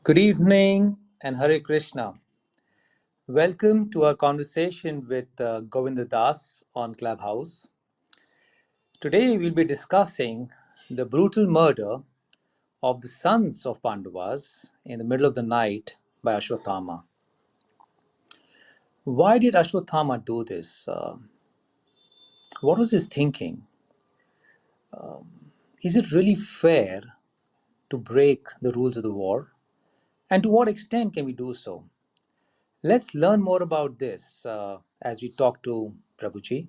Good evening and Hare Krishna. Welcome to our conversation with Govinda Das on Clubhouse. Today we'll be discussing the brutal murder of the sons of Pandavas in the middle of the night by Ashwathama. Why did Ashwathama do this? What was his thinking? Is it really fair to break the rules of the war? And to what extent can we do so? Let's learn more about this as we talk to Prabhuji.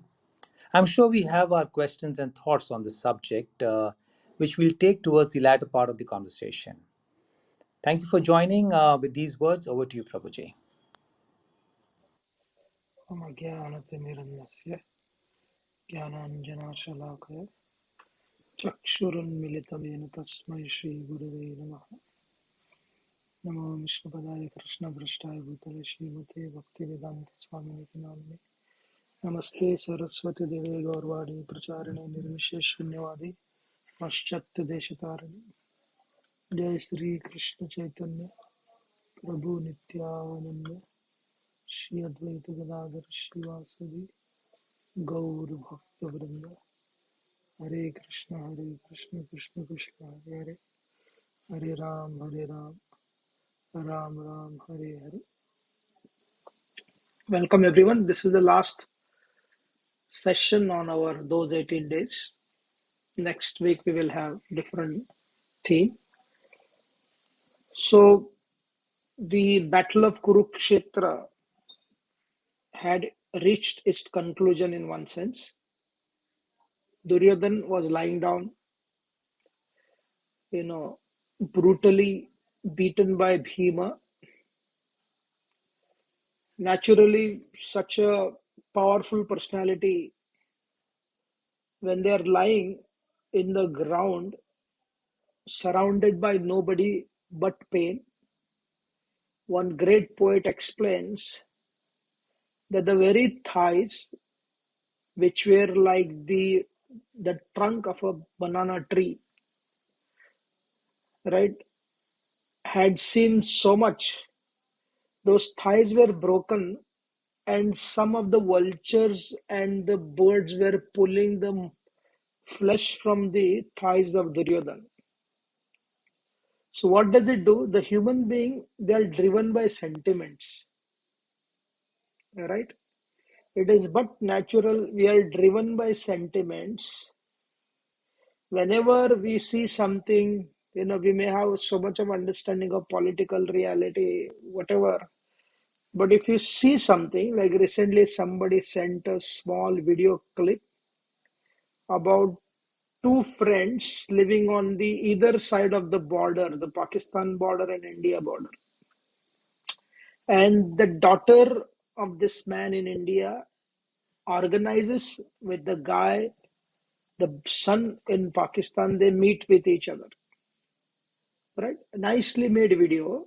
I'm sure we have our questions and thoughts on this subject, which we'll take towards the latter part of the conversation. Thank you for joining. With these words, over to you, Prabhuji. ज्ञानतिमिरन्यस्य ज्ञानाञ्जनाशलाकया चक्षुरुन्मिलितं तस्मै श्रीगुरवे नमः। नमो विष्णुपदाय कृष्णभ्रष्टाय भूतले श्रीमते भक्तिवेदान्तस्वामिनिति नामिने। नमस्ते सरस्वती देवे गौरवाणी प्रचारिणे निर्विशेषशून्यवादी पाश्चात्यदेशतारिणे। जय श्री कृष्ण चैतन्य प्रभु नित्यानंद श्री अद्वैत गदाधर श्रीवासदि गौर भक्तवृंद। हरे कृष्ण कृष्ण कृष्ण हरे हरे, हरे Ram Ram Ram Hare Hare. Welcome everyone. This is the last session on our those 18 days. Next week we will have different theme. So the battle of Kurukshetra had reached its conclusion in one sense. Duryodhan was lying down, brutally beaten by Bhima. Naturally, such a powerful personality, when they are lying in the ground, surrounded by nobody but pain, one great poet explains that the very thighs, which were like the trunk of a banana tree, right, had seen so much. Those thighs were broken, and some of the vultures and the birds were pulling the flesh from the thighs of Duryodhana. So what does it do? The human being, they are driven by sentiments, right? It is but natural. We are driven by sentiments. Whenever we see something, we may have so much of understanding of political reality, whatever. But if you see something, like recently somebody sent a small video clip about two friends living on the either side of the border, the Pakistan border and India border. And the daughter of this man in India organizes with the guy, the son in Pakistan, they meet with each other. Right? Nicely made video.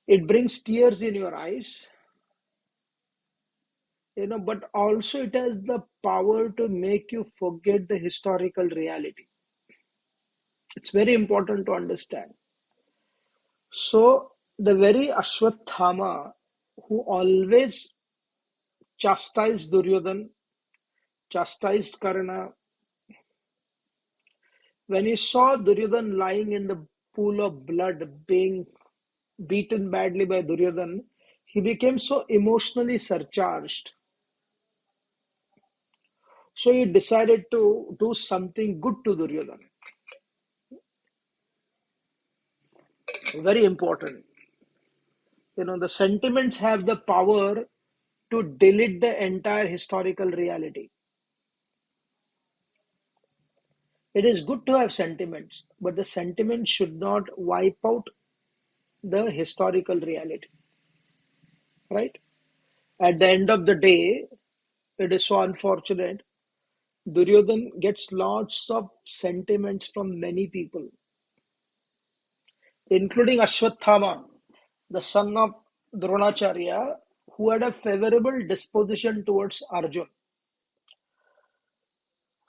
It brings tears in your eyes, but also it has the power to make you forget the historical reality. It's very important to understand. So the very Ashwathama who always chastised Duryodhan, chastised Karna, when he saw Duryodhan lying in the pool of blood, being beaten badly by Duryodhan, he became so emotionally surcharged. So he decided to do something good to Duryodhan. Very important. The sentiments have the power to delete the entire historical reality. It is good to have sentiments, but the sentiments should not wipe out the historical reality. Right? At the end of the day, it is so unfortunate. Duryodhan gets lots of sentiments from many people, including Ashwathama, the son of Dronacharya, who had a favorable disposition towards Arjun.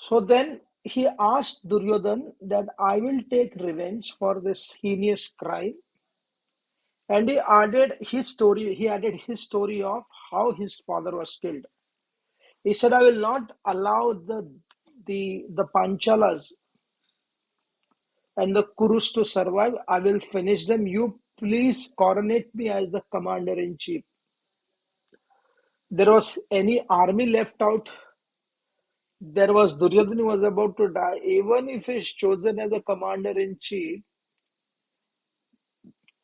So then he asked Duryodhan that I will take revenge for this heinous crime, and he added his story of how his father was killed. He said, I will not allow the Panchalas and the Kurus to survive. I will finish them. You please coronate me as the commander in chief. There was any army left out. There was Duryodhana was about to die. Even if he is chosen as a commander in chief,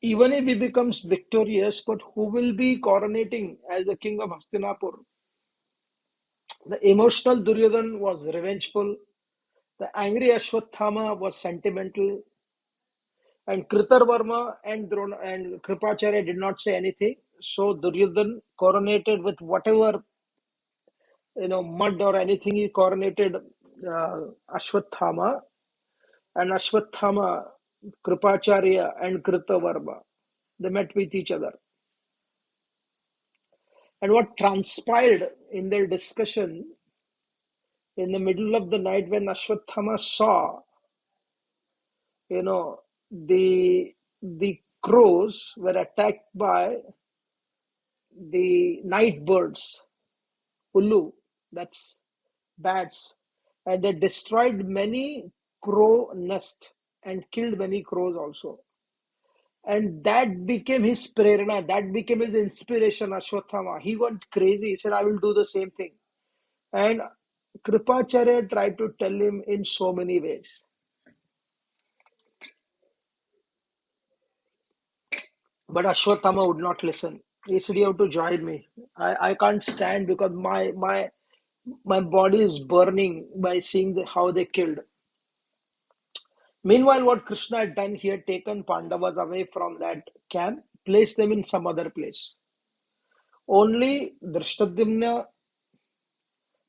even if he becomes victorious, but who will be coronating as the king of Hastinapur? The emotional Duryodhana was revengeful. The angry Ashwathama was sentimental. And Kritarvarma and Drona and Kripacharya did not say anything. So Duryodhana coronated with whatever mud or anything. He coronated Ashwathama, and Ashwathama, Kripacharya, and Kritavarma. They met with each other. And what transpired in their discussion in the middle of the night when Ashwathama saw, you know, the crows were attacked by the night birds, Ulu, that's bats, and they destroyed many crow nests and killed many crows also. And that became his prerana, that became his inspiration, Ashwathama. He went crazy. He said, I will do the same thing. And Kripacharya tried to tell him in so many ways. But Ashwathama would not listen. He said, you have to join me. I can't stand because my body is burning by seeing how they killed. Meanwhile, what Krishna had done, he had taken Pandavas away from that camp, placed them in some other place. Only Drishtadyumna,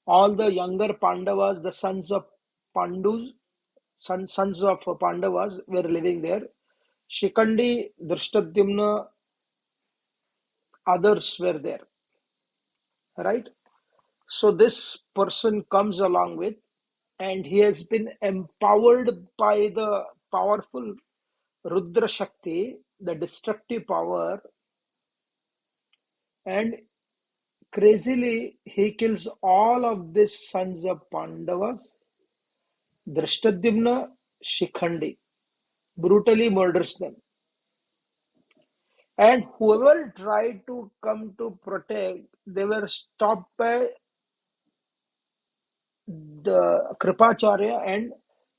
all the younger Pandavas, the sons of Pandus, sons of Pandavas were living there. Shikandi, Drishtadyumna, others were there. Right? So this person comes along with, and he has been empowered by the powerful Rudra Shakti, the destructive power, and crazily he kills all of these sons of Pandavas. Drishtadyumna, Shikhandi, brutally murders them. And whoever tried to come to protect, they were stopped by the Kripacharya and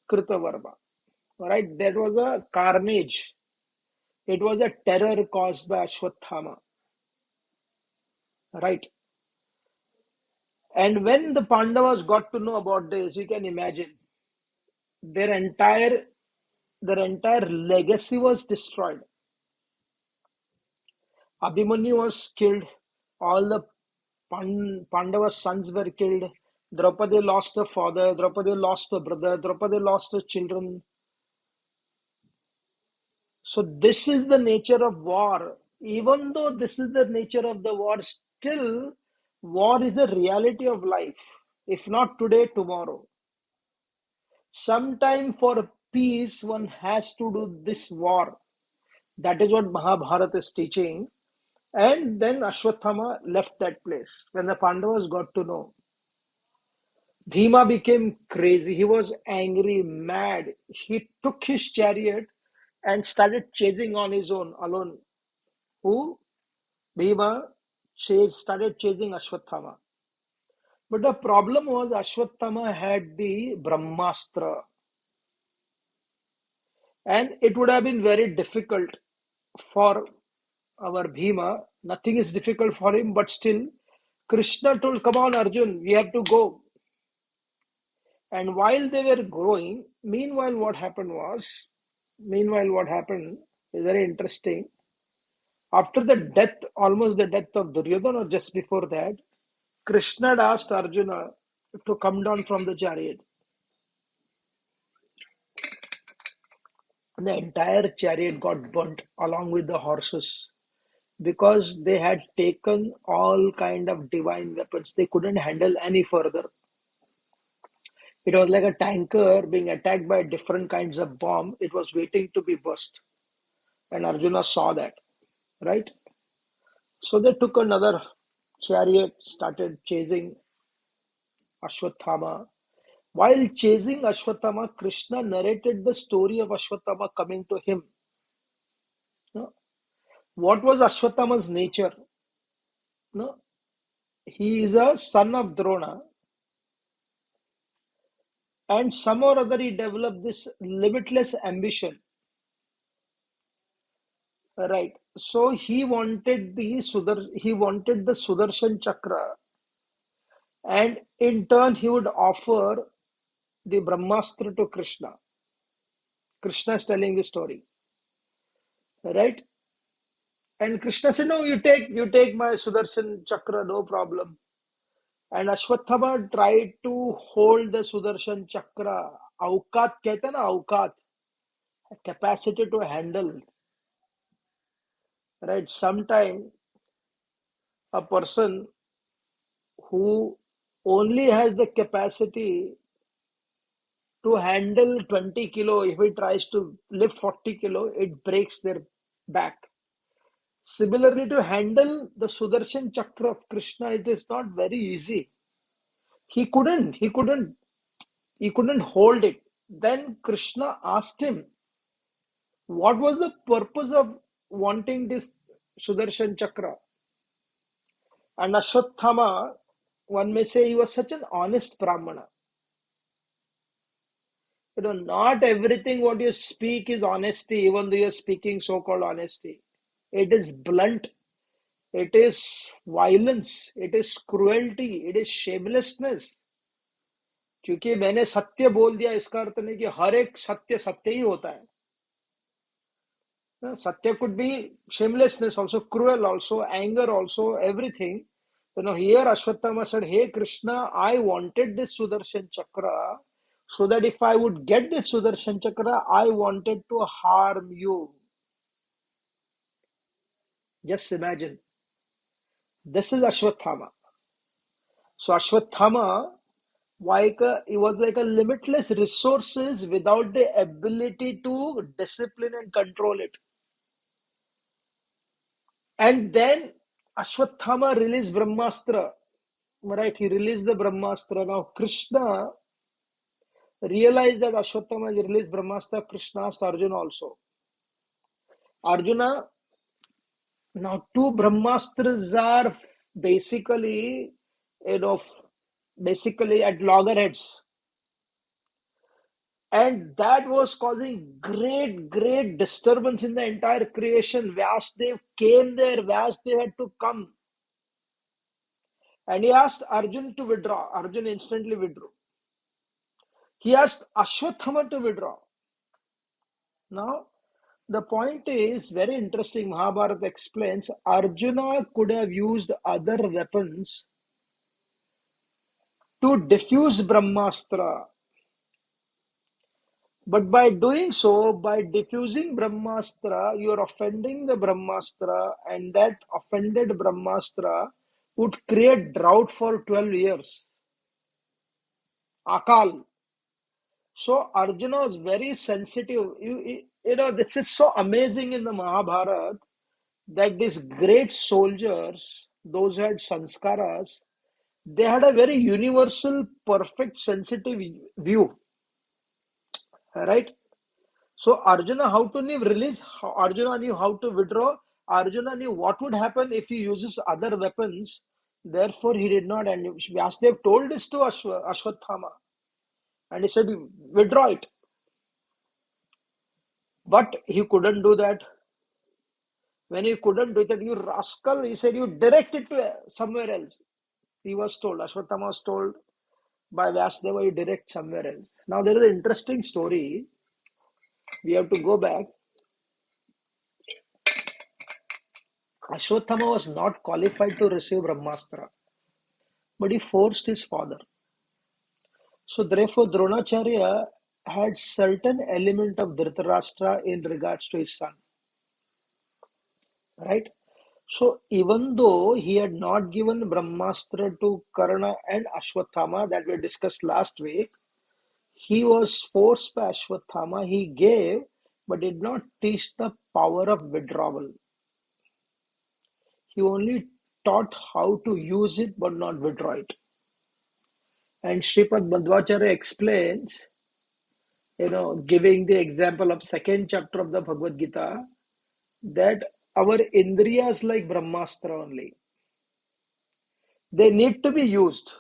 Kritavarma. Right? That was a carnage. It was a terror caused by Ashwathama. Right? And when the Pandavas got to know about this, you can imagine their entire legacy was destroyed. Abhimanyu was killed. All the Pandavas' sons were killed. Draupadi lost her father. Draupadi lost her brother. Draupadi lost her children. So this is the nature of war. Even though this is the nature of the war, still war is the reality of life. If not today, tomorrow. Sometime for peace, one has to do this war. That is what Mahabharata is teaching. And then Ashwathama left that place. When the Pandavas got to know, Bhima became crazy. He was angry, mad. He took his chariot and started chasing on his own, alone. Who? Bhima started chasing Ashwathama. But the problem was Ashwathama had the Brahmastra. And it would have been very difficult for our Bhima. Nothing is difficult for him, but still, Krishna told, come on, Arjun, we have to go. And while they were going, meanwhile, what happened is very interesting. After the death, almost the death of Duryodhana, or just before that, Krishna had asked Arjuna to come down from the chariot. The entire chariot got burnt along with the horses because they had taken all kind of divine weapons. They couldn't handle any further. It was like a tanker being attacked by different kinds of bomb. It was waiting to be burst. And Arjuna saw that, right? So they took another chariot, started chasing Ashwathama. While chasing Ashwathama, Krishna narrated the story of Ashwathama coming to him. No? What was Ashwathama's nature? No? He is a son of Drona, and some or other he developed this limitless ambition. Right. So he wanted the Sudarshan Chakra, and in turn he would offer the Brahmastra to Krishna. Krishna is telling the story, right? And Krishna said, "No, you take my Sudarshan Chakra, no problem." And Ashwathama tried to hold the Sudarshan Chakra. Aukat कहते हैं ना, aukat, capacity to handle, right? Sometime a person who only has the capacity to handle 20 kilo, if he tries to lift 40 kilo, it breaks their back. Similarly, to handle the Sudarshan Chakra of Krishna, it is not very easy. He couldn't hold it. Then Krishna asked him, what was the purpose of wanting this Sudarshan Chakra? And Ashwathama, one may say, he was such an honest Brahmana. Not everything what you speak is honesty, even though you're speaking so-called honesty. It is blunt, it is violence, it is cruelty, it is shamelessness. क्योंकि मैंने सत्य बोल दिया इसका अर्थ नहीं कि हर एक सत्य सत्य ही होता है. Satya could be shamelessness also, cruel also, anger also, everything. Here Ashwathama said, "Hey Krishna, I wanted this Sudarshan Chakra so that if I would get this Sudarshan Chakra, I wanted to harm you." Just imagine. This is Ashwathama. So Ashwathama, he was like a limitless resources without the ability to discipline and control it. And then Ashwathama released Brahmastra. Right, he released the Brahmastra. Now Krishna realized that Ashwathama has released Brahmastra. Krishna asked Arjuna also. Arjuna, now two Brahmastras are basically, you know, basically at loggerheads. And that was causing great disturbance in the entire creation. Vyasdev came there, Vyasdev had to come. And he asked Arjun to withdraw. Arjun instantly withdrew. He asked Ashwathama to withdraw. Now, the point is very interesting. Mahabharata explains Arjuna could have used other weapons to diffuse Brahmastra. But by doing so, by diffusing Brahmastra, you are offending the Brahmastra, and that offended Brahmastra would create drought for 12 years. Akal. So Arjuna was very sensitive. This is so amazing in the Mahabharata that these great soldiers, those who had sanskaras, they had a very universal, perfect, sensitive view. Right? So Arjuna, how to release? Arjuna knew how to withdraw. Arjuna knew what would happen if he uses other weapons. Therefore, he did not. And Vyasdev told this to Ashwathama. And he said, withdraw it. But he couldn't do that. When he couldn't do that, you rascal, he said, you direct it to somewhere else. He was told, Ashwathama was told by Vyasdeva, you direct somewhere else. Now there is an interesting story. We have to go back. Ashwathama was not qualified to receive Brahmastra, but he forced his father. So therefore, Dronacharya had certain element of Dhritarashtra in regards to his son. Right? So even though he had not given Brahmastra to Karna and Ashwathama that we discussed last week, He was forced by Ashwathama. He gave, but did not teach the power of withdrawal. He only taught how to use it, but not withdraw it. And Sripad Madhvacharya explains, giving the example of second chapter of the Bhagavad Gita, that our indriyas like Brahmastra only. They need to be used.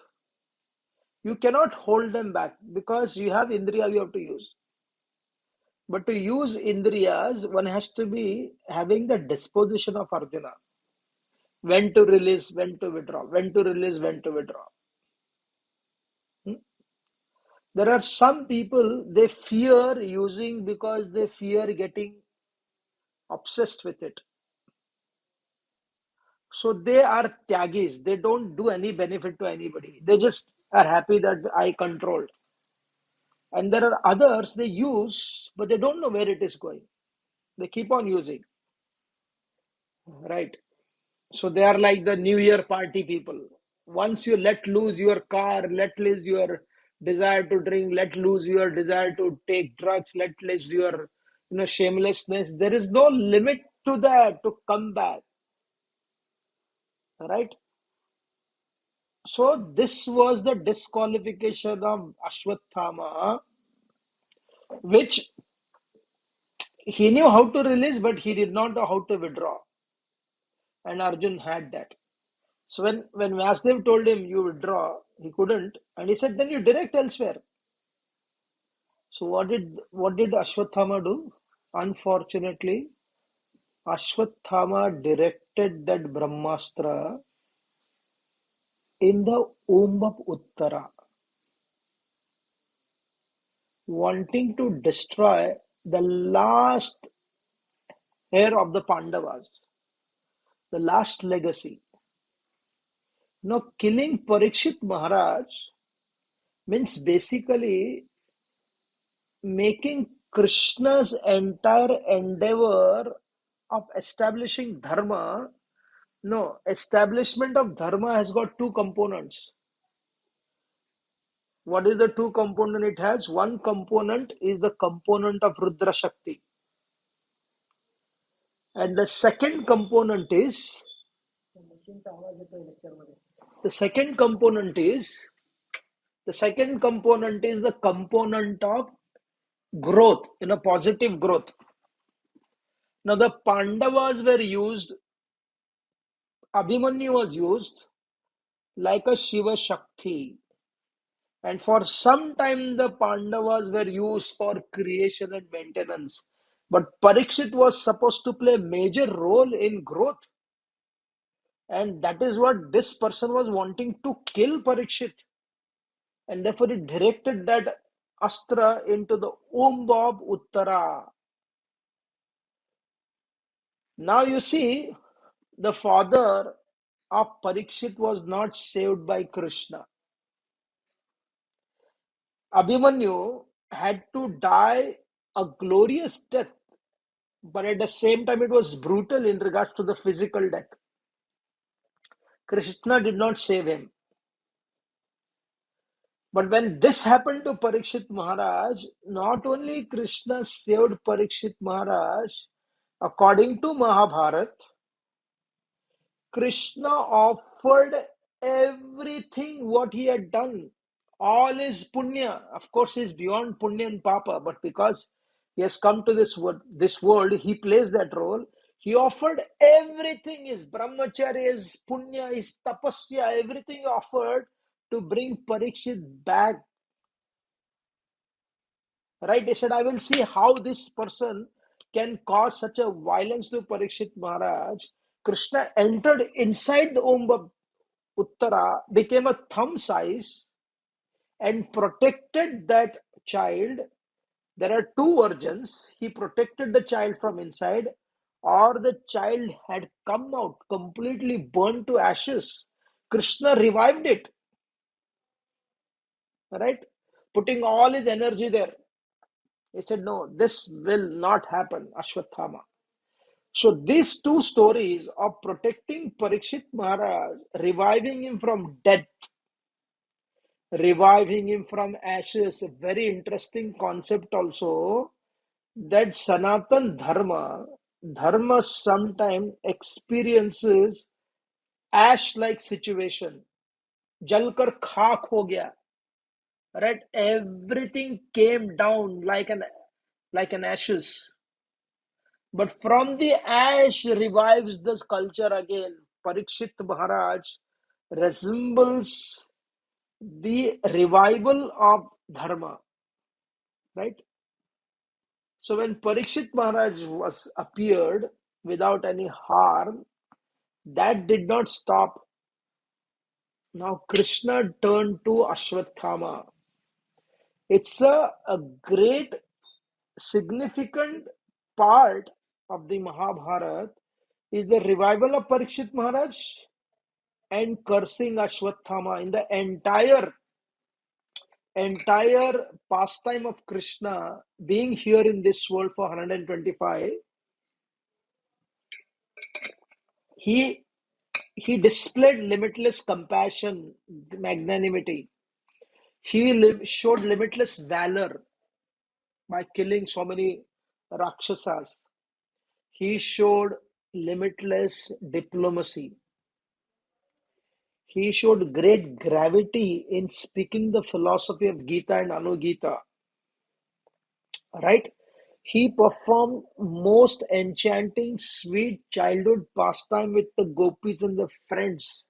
You cannot hold them back because you have indriya you have to use. But to use indriyas, one has to be having the disposition of Arjuna. When to release, when to withdraw, when to release, when to withdraw. Hmm? There are some people they fear using because they fear getting obsessed with it. So they are tyagis. They don't do any benefit to anybody. They just are happy that I controlled. And there are others they use, but they don't know where it is going. They keep on using, right? So they are like the New Year party people. Once you let loose your car, let loose your desire to drink, let loose your desire to take drugs, let loose your shamelessness. There is no limit to that to come back, right? So this was the disqualification of Ashwathama, which he knew how to release, but he did not know how to withdraw. And Arjun had that. So when Vyasdev told him you withdraw, he couldn't, and he said then you direct elsewhere. So what did Ashwathama do? Unfortunately, Ashwathama directed that Brahmastra in the womb of Uttara, wanting to destroy the last heir of the Pandavas, the last legacy. Now, killing Parikshit Maharaj means basically making Krishna's entire endeavor of establishing dharma. No, establishment of dharma has got two components. What is the two component it has? One component is the component of Rudra Shakti. And the second component is the component of growth, positive growth. Now the Pandavas were used, Abhimanyu was used like a Shiva Shakti. And for some time the Pandavas were used for creation and maintenance. But Parikshit was supposed to play a major role in growth. And that is what this person was wanting to kill Parikshit. And therefore he directed that Astra into the womb of Uttara. Now you see, the father of Parikshit was not saved by Krishna. Abhimanyu had to die a glorious death, but at the same time it was brutal in regards to the physical death. Krishna did not save him. But when this happened to Parikshit Maharaj, not only Krishna saved Parikshit Maharaj, according to Mahabharata, Krishna offered everything what he had done, all his punya. Of course, he's beyond punya and papa, but because he has come to this world, he plays that role. He offered everything, his brahmacharya, his punya, his tapasya, everything he offered to bring Parikshit back. Right? He said, I will see how this person can cause such a violence to Parikshit Maharaj. Krishna entered inside the womb of Uttara, became a thumb size, and protected that child. There are two versions. He protected the child from inside, or the child had come out completely burned to ashes. Krishna revived it, right? Putting all his energy there. He said, no, this will not happen, Ashwathama. So these two stories of protecting Parikshit Maharaj, reviving him from death, reviving him from ashes. A very interesting concept also, that Sanatan Dharma sometimes experiences ash-like situation. जलकर खाक हो गया, right? Everything came down like an ashes. But from the ash revives this culture again. Parikshit Maharaj resembles the revival of dharma, right? So when Parikshit Maharaj was appeared without any harm, that did not stop. Now Krishna turned to Ashwathama. It's a great significant part of the Mahabharata is the revival of Parikshit Maharaj and cursing Ashwathama in the entire pastime of Krishna being here in this world for 125. He he displayed limitless compassion, magnanimity. Showed limitless valor by killing so many Rakshasas. He showed limitless diplomacy. He showed great gravity in speaking the philosophy of Gita and Anugita, right? He performed most enchanting, sweet childhood pastime with the gopis and the friends,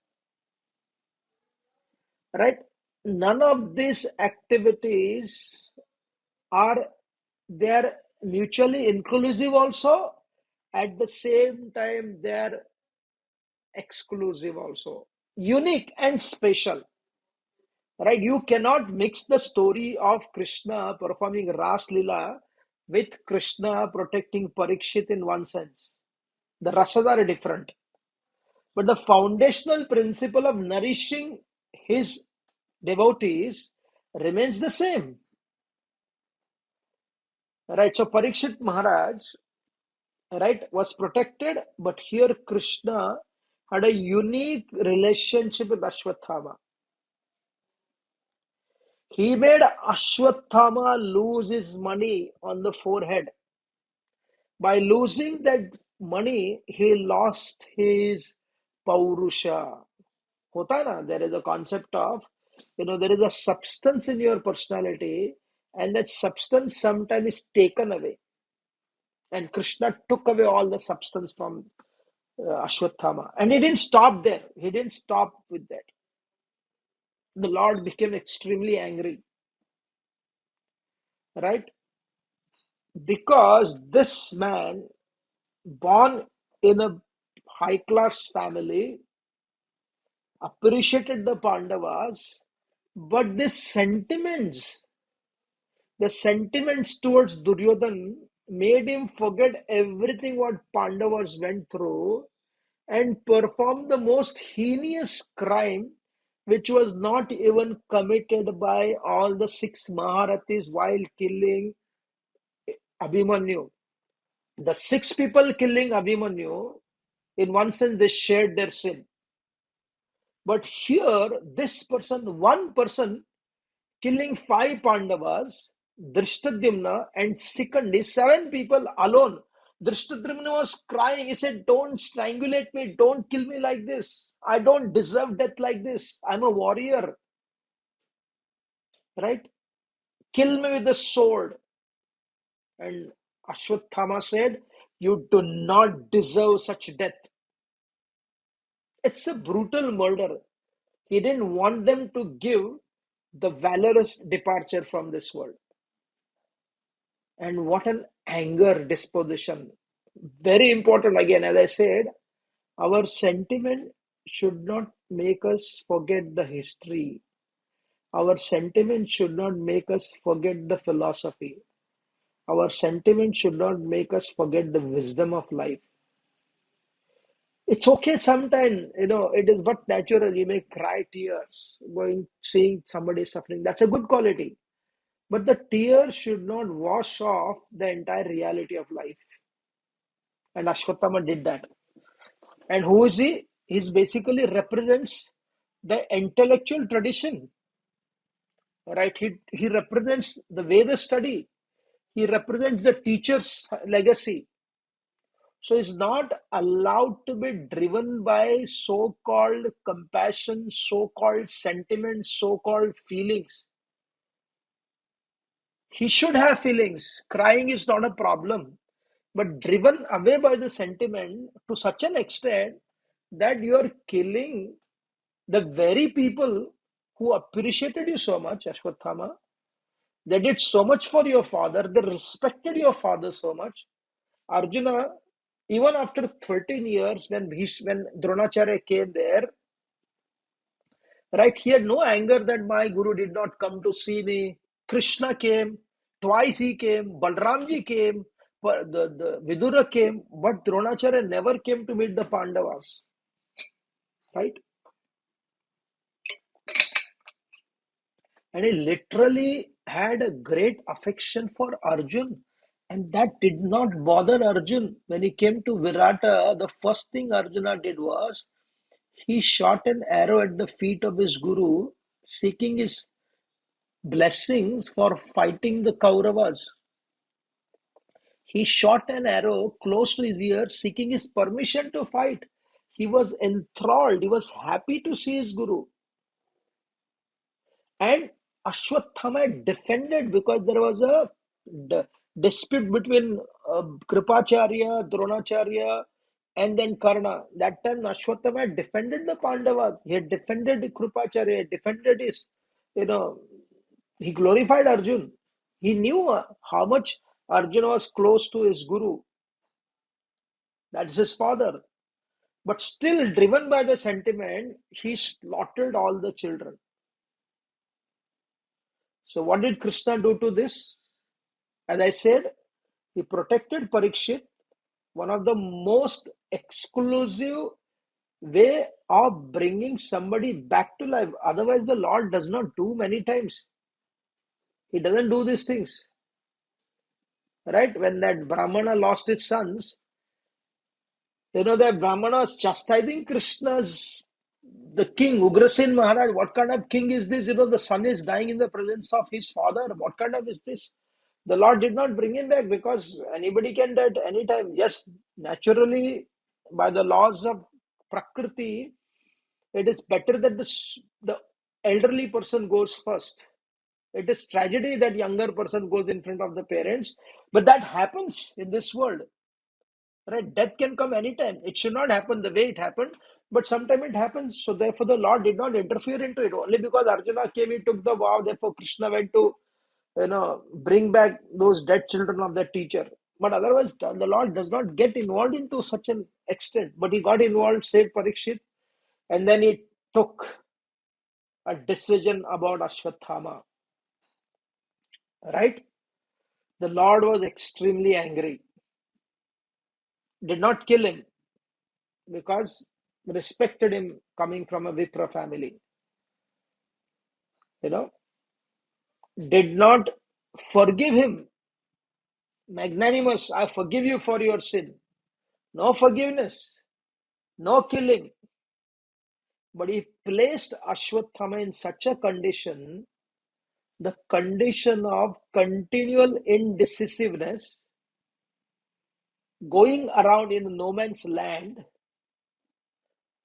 right? None of these activities are they are mutually inclusive also. At the same time, they are exclusive also. Unique and special, right? You cannot mix the story of Krishna performing Ras Lila with Krishna protecting Parikshit in one sense. The rasas are different, but the foundational principle of nourishing his devotees remains the same, right? So Parikshit Maharaj, right, was protected, but here Krishna had a unique relationship with Ashwathama. He made Ashwathama lose his money on the forehead. By losing that money, he lost his paurusha. होता है ना, there is a concept of, there is a substance in your personality, and that substance sometimes is taken away. And Krishna took away all the substance from Ashwathama. And he didn't stop there. He didn't stop with that. The Lord became extremely angry, right? Because this man, born in a high class family, appreciated the Pandavas, but the sentiments towards Duryodhan made him forget everything what Pandavas went through and perform the most heinous crime, which was not even committed by all the six Maharathis while killing Abhimanyu. The six people killing Abhimanyu, in one sense, they shared their sin. But here, one person, killing five Pandavas, Drishtadyumna, and secondly, seven people alone. Drishtadyumna was crying. He said, "Don't strangulate me. Don't kill me like this. I don't deserve death like this. I'm a warrior, right? Kill me with the sword." And Ashwathama said, "You do not deserve such death." It's a brutal murder. He didn't want them to give the valorous departure from this world. And what an anger disposition. Very important. Again, as I said, our sentiment should not make us forget the history. Our sentiment should not make us forget the philosophy. Our sentiment should not make us forget the wisdom of life. It's okay sometimes, it is but natural. You may cry tears seeing somebody suffering. That's a good quality. But the tears should not wash off the entire reality of life. And Ashwatthama did that. And who is he? He basically represents the intellectual tradition. right? He represents the Veda study. He represents the teacher's legacy. So he's not allowed to be driven by so-called compassion, so-called sentiments, so-called feelings. He should have feelings. Crying is not a problem. But driven away by the sentiment to such an extent that you are killing the very people who appreciated you so much, Ashwathama. They did so much for your father. They respected your father so much. Arjuna, even after 13 years, when Dronacharya came there, right, he had no anger that my guru did not come to see me. Krishna came, twice he came, Balramji came, the Vidura came, but Dronacharya never came to meet the Pandavas, right? And he literally had a great affection for Arjun. And that did not bother Arjun. When he came to Virata, the first thing Arjuna did was he shot an arrow at the feet of his guru, seeking his blessings for fighting the Kauravas. He shot an arrow close to his ear, seeking his permission to fight. He was enthralled, he was happy to see his guru. And Ashwathama defended because there was a dispute between Kripacharya, Dronacharya, and then Karna. That time Ashwathama defended the Pandavas. He had defended Kripacharya, he had defended his, you know, he glorified Arjun. He knew how much Arjun was close to his guru. That's his father. But still, driven by the sentiment, he slaughtered all the children. So, what did Krishna do to this? As I said, he protected Parikshit, one of the most exclusive way of bringing somebody back to life. Otherwise, the Lord does not do many times. He doesn't do these things. Right? When that Brahmana lost his sons, that Brahmana was chastising Krishna's, the king, Ugrasen Maharaj. What kind of king is this? The son is dying in the presence of his father. What kind of is this? The Lord did not bring him back because anybody can die at any time. Yes, naturally, by the laws of Prakriti, it is better that the elderly person goes first. It is tragedy that younger person goes in front of the parents, but that happens in this world. Right? Death can come anytime. It should not happen the way it happened, but sometime it happens. So therefore, the Lord did not interfere into it. Only because Arjuna came, he took the vow. Therefore, Krishna went to, bring back those dead children of that teacher. But otherwise, the Lord does not get involved into such an extent. But he got involved, saved Parikshit, and then he took a decision about Ashwathama. Right? The Lord was extremely angry. Did not kill him because respected him coming from a Vipra family. You know, did not forgive him. Magnanimous, I forgive you for your sin. No forgiveness, no killing. But he placed Ashwathama in such a condition, the condition of continual indecisiveness, going around in no man's land,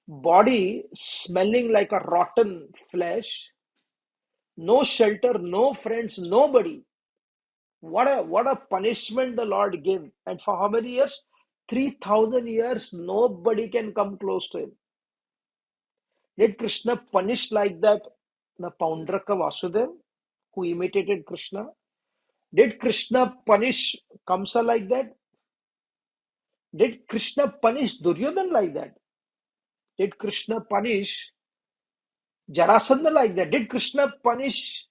body smelling like a rotten flesh, no shelter, no friends, nobody. What a punishment the Lord gave. And for how many years? 3,000 years, nobody can come close to him. Did Krishna punish like that the Paundraka Vasudev, who imitated Krishna? Did Krishna punish Kamsa like that? Did Krishna punish Duryodhan like that? Did Krishna punish Jarasandha like that? Did Krishna punish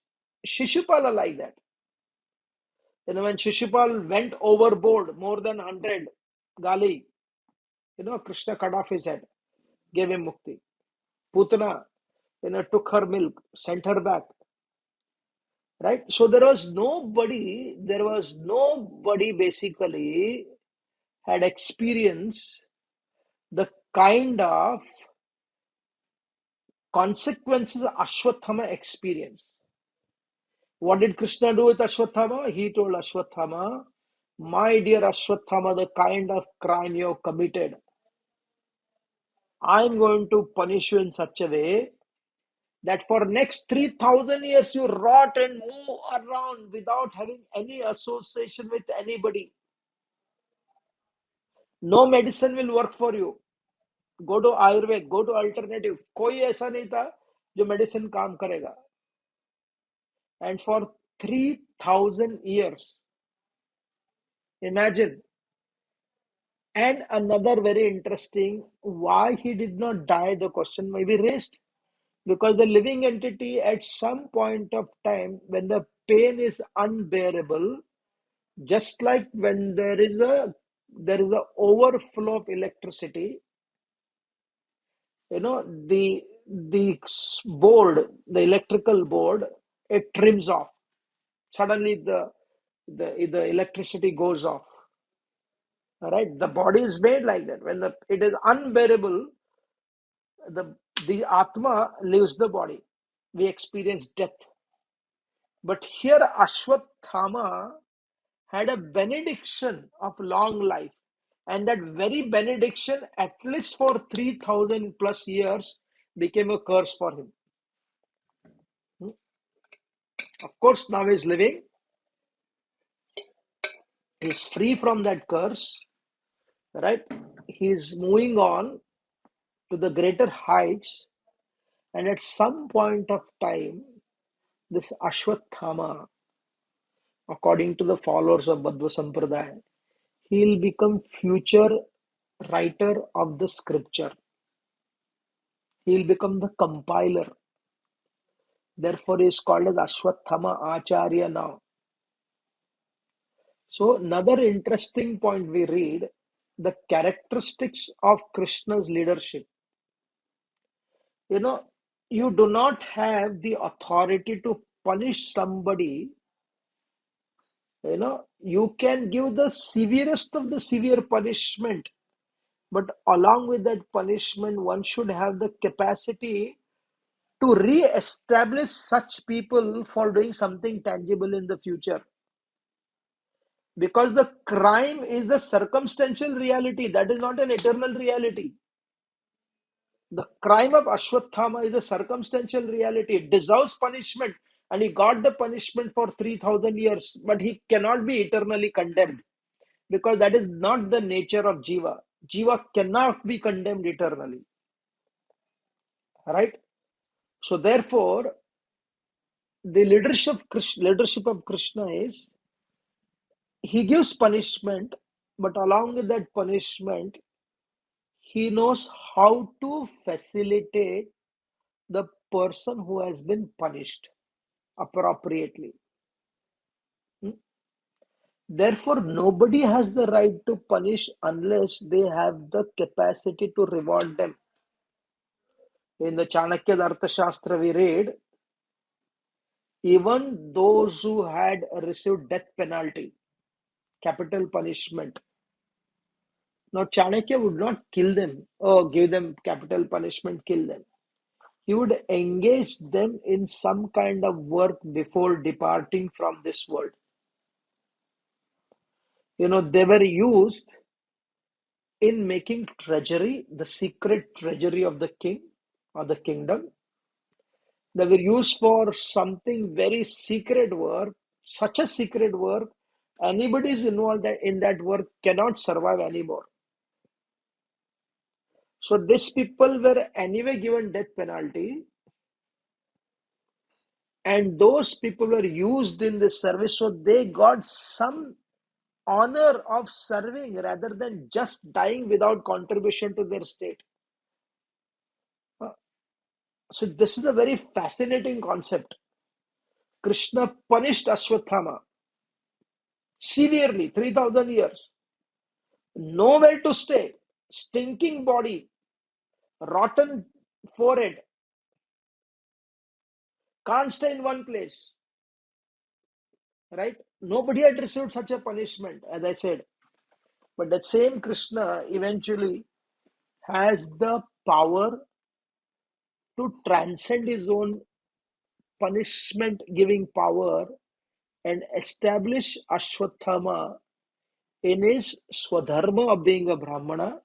Shishupala like that? When Shishupal went overboard more than 100 gali, Krishna cut off his head, gave him mukti. Putana, took her milk, sent her back. Right? So there was nobody basically had experienced the kind of consequences Ashwathama experienced. What did Krishna do with Ashwathama? He told Ashwathama, my dear Ashwathama, the kind of crime you have committed, I'm going to punish you in such a way that for next 3,000 years you rot and move around without having any association with anybody. No medicine will work for you. Go to Ayurveda, go to alternative. कोई ऐसा नहीं था जो medicine काम करेगा. And for 3,000 years, imagine. And another very interesting, why he did not die, the question may be raised. Because the living entity at some point of time, when the pain is unbearable, just like when there is a overflow of electricity, the board, the electrical board, it trims off. Suddenly the electricity goes off. All right, the body is made like that. When it is unbearable, the the atma leaves the body. We experience death. But here Ashwathama had a benediction of long life. And that very benediction, at least for 3,000 plus years, became a curse for him. Of course, now he's living, he's free from that curse, right? He's moving on to the greater heights, and at some point of time, this Ashwathama, according to the followers of Badva Sampradaya, he'll become future writer of the scripture. He'll become the compiler. Therefore, he is called as Ashwathama Acharya now. So, another interesting point we read, the characteristics of Krishna's leadership. You know, you do not have the authority to punish somebody. You can give the severest of the severe punishment, but along with that punishment, one should have the capacity to re-establish such people for doing something tangible in the future. Because the crime is the circumstantial reality, that is not an eternal reality. The crime of Ashwathama is a circumstantial reality. It deserves punishment, and he got the punishment for 3,000 years, but he cannot be eternally condemned because that is not the nature of Jiva. Jiva cannot be condemned eternally. Right? So, therefore, the leadership of Krishna is he gives punishment, but along with that punishment, he knows how to facilitate the person who has been punished appropriately. Therefore, nobody has the right to punish unless they have the capacity to reward them. In the Chanakya Arthashastra, we read, even those who had received death penalty, capital punishment. Now, Chanakya would not kill them or give them capital punishment, kill them. He would engage them in some kind of work before departing from this world. They were used in making treasury, the secret treasury of the king or the kingdom. They were used for something very secret work, such a secret work, anybody is involved in that work cannot survive anymore. So these people were anyway given death penalty, and those people were used in this service, so they got some honor of serving rather than just dying without contribution to their state. So this is a very fascinating concept. Krishna punished Ashwathama severely, 3,000 years. Nowhere to stay, stinking body, rotten forehead, can't stay in one place. Right? Nobody had received such a punishment, as I said. But that same Krishna eventually has the power to transcend his own punishment giving power and establish Ashwathama in his swadharma of being a Brahmana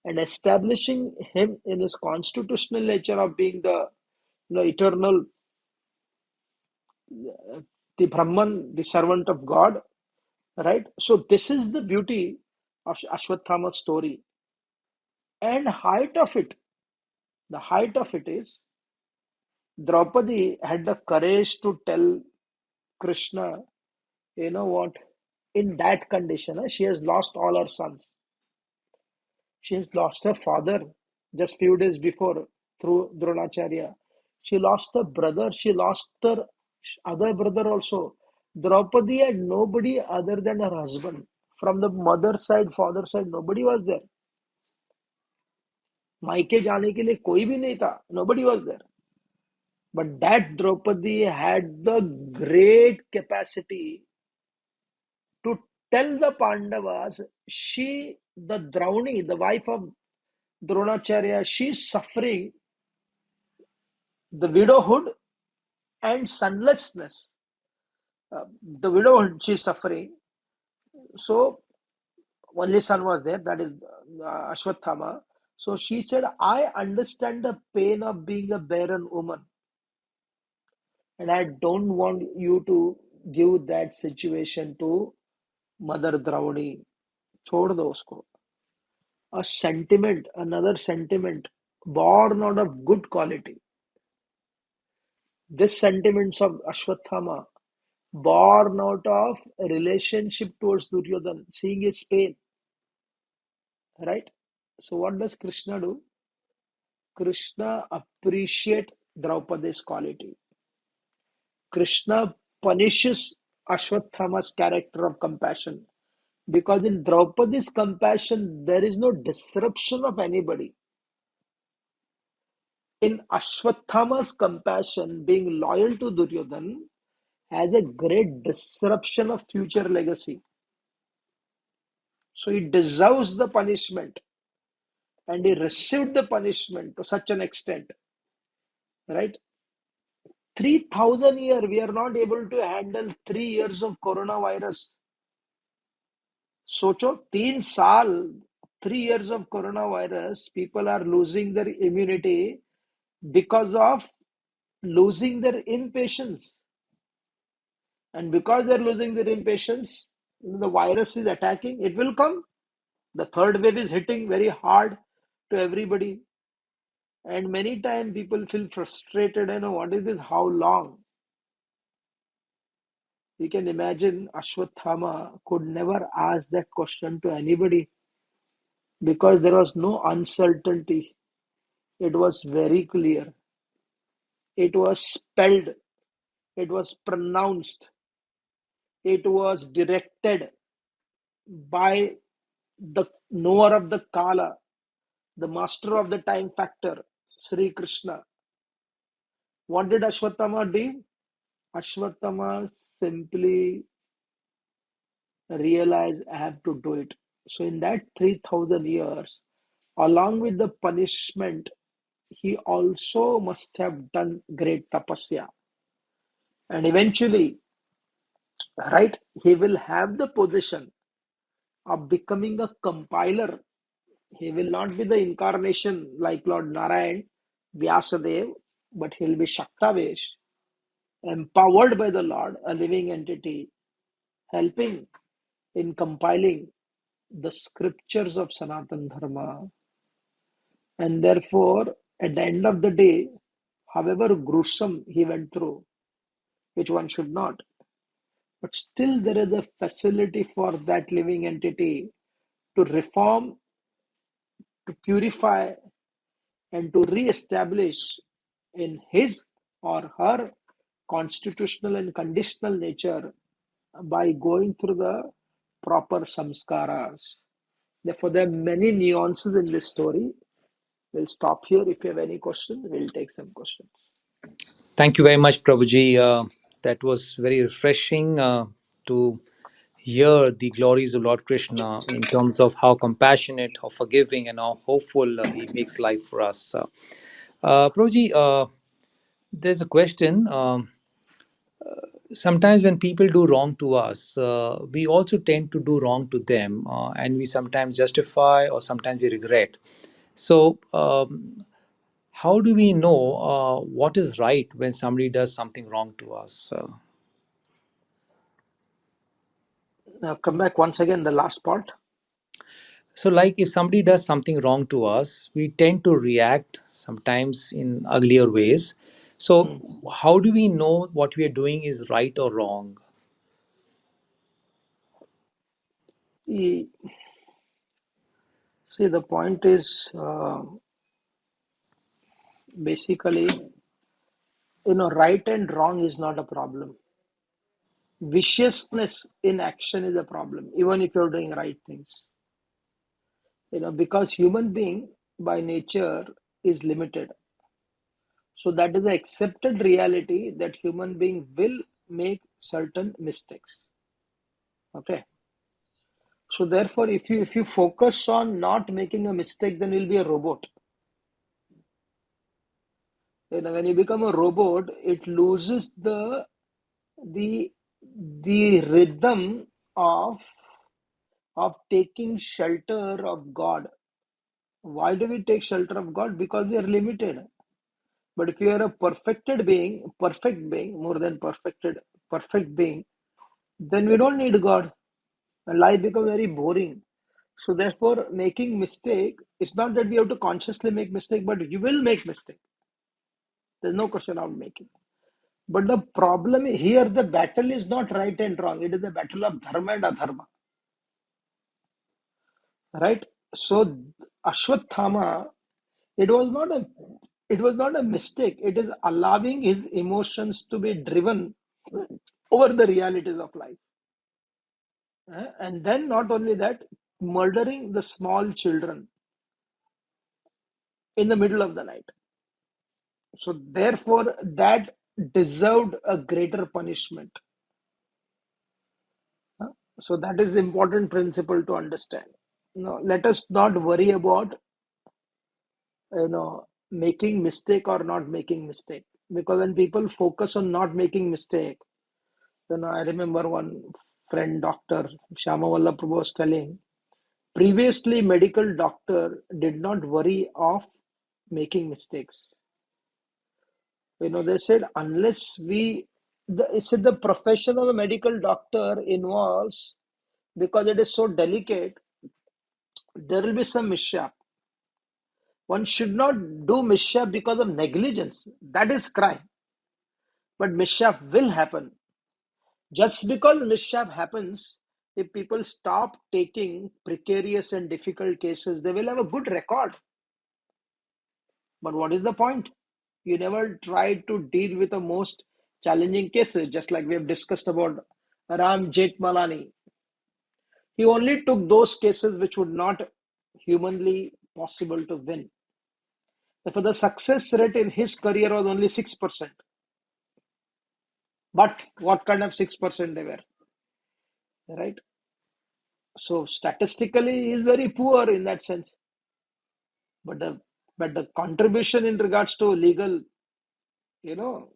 and establishing him in his constitutional nature of being the eternal, the Brahman, the servant of God, right? So this is the beauty of Ashwathama's story. And the height of it is Draupadi had the courage to tell Krishna, you know what, in that condition, she has lost all her sons. She has lost her father just few days before through Dronacharya. She lost her brother. She lost her other brother also. Draupadi had nobody other than her husband. From the mother side, father side, nobody was there. मायके जाने के लिए कोई भी नहीं था. Nobody was there. But that Draupadi had the great capacity to tell the Pandavas, the Drauni, the wife of Dronacharya, she's suffering the widowhood and sonlessness. The widowhood she's suffering. So only son was there, that is Ashwathama. So she said, I understand the pain of being a barren woman, and I don't want you to give that situation to Mother Drauni. छोड़ दो उसको. A sentiment, another sentiment born out of good quality. This sentiments of Ashwathama born out of a relationship towards Duryodhan, seeing his pain, right? So what does Krishna do? Krishna appreciate Draupadi's quality. Krishna punishes Ashwathama's character of compassion because in Draupadi's compassion there is no disruption of anybody. In Ashwathama's compassion, being loyal to Duryodhan has a great disruption of future legacy. So he deserves the punishment, and he received the punishment to such an extent, right? 3,000 years, we are not able to handle 3 years of coronavirus. सोचो 3 साल, 3 years of coronavirus, people are losing their immunity because of losing their impatience. And because they're losing their impatience, the virus is attacking, it will come. The third wave is hitting very hard to everybody. And many times people feel frustrated. What is this? How long? You can imagine Ashwathama could never ask that question to anybody because there was no uncertainty. It was very clear. It was spelled. It was pronounced. It was directed by the knower of the Kala, the master of the time factor, Sri Krishna. What did Ashwathama do? Ashwathama simply realized I have to do it. So in that 3,000 years, along with the punishment, he also must have done great tapasya. And eventually, right, he will have the position of becoming a compiler. He will not be the incarnation like Lord Narayan, Vyasadev, but he'll be Shaktavesh, empowered by the Lord, a living entity, helping in compiling the scriptures of Sanatan Dharma. And therefore, at the end of the day, however gruesome he went through, which one should not, but still there is a facility for that living entity to reform, to purify, and to re-establish in his or her constitutional and conditional nature by going through the proper samskaras. Therefore, there are many nuances in this story. We'll stop here. If you have any questions, we'll take some questions. Thank you very much, Prabhuji. That was very refreshing to hear the glories of Lord Krishna in terms of how compassionate, how forgiving, and how hopeful he makes life for us. Prabhuji, There's a question. Sometimes when people do wrong to us, we also tend to do wrong to them, and we sometimes justify or sometimes we regret. So, how do we know what is right when somebody does something wrong to us? Now come back once again, the last part. So, like if somebody does something wrong to us, we tend to react sometimes in uglier ways. So, Hmm. how do we know what we are doing is right or wrong? E- See, the point is basically, right and wrong is not a problem. Viciousness in action is a problem, even if you're doing right things. Because human being by nature is limited. So that is the accepted reality that human being will make certain mistakes. Okay. So therefore, if you focus on not making a mistake, then you'll be a robot. When you become a robot, it loses the the rhythm of of taking shelter of God. Why do we take shelter of God? Because we are limited. But if you are a perfect being, more than perfect being, then we don't need God. And life becomes very boring. So therefore, making mistake is not that we have to consciously make mistake, but you will make mistake. There's no question of making. But the problem here, the battle is not right and wrong. It is the battle of dharma and adharma. Right? So Ashwathama, it was not a it was not a mistake. It is allowing his emotions to be driven over the realities of life. And then not only that, murdering the small children in the middle of the night. So therefore, that deserved a greater punishment. So that is the important principle to understand. Let us not worry about making mistake or not making mistake, because when people focus on not making mistake, I remember one friend, Dr. Shamawalla Prabhu, was telling previously medical doctor did not worry of making mistakes. They said unless they said the profession of a medical doctor involves, because it is so delicate, there will be some mishap. One should not do mishap because of negligence. That is crime. But mishap will happen. Just because mishap happens, if people stop taking precarious and difficult cases, they will have a good record. But what is the point? You never tried to deal with the most challenging cases, just like we have discussed about Ram Jethmalani. He only took those cases which would not humanly possible to win. Therefore, the success rate in his career was only 6%. But what kind of 6% they were, right? So statistically, he is very poor in that sense. But the contribution in regards to legal, you know,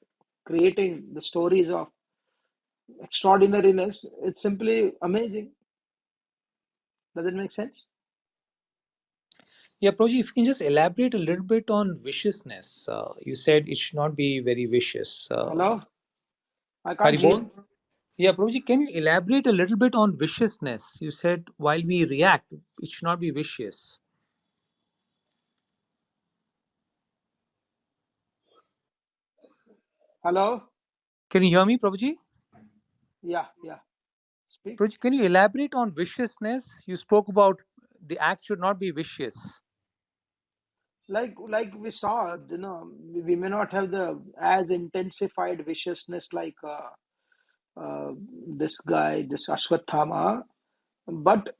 creating the stories of extraordinariness, it's simply amazing. Does it make sense? Yeah, Proji, if you can just elaborate a little bit on viciousness. You said it should not be very vicious. Hello? I can't hear. Haribol? Yeah, Proji, can you elaborate a little bit on viciousness? You said while we react, it should not be vicious. Hello? Can you hear me, Prabhuji? Yeah, yeah. Speak. Prabhuji, can you elaborate on viciousness? You spoke about the act should not be vicious. Like we saw, we may not have the as intensified viciousness like uh, this guy, this Ashwathama, but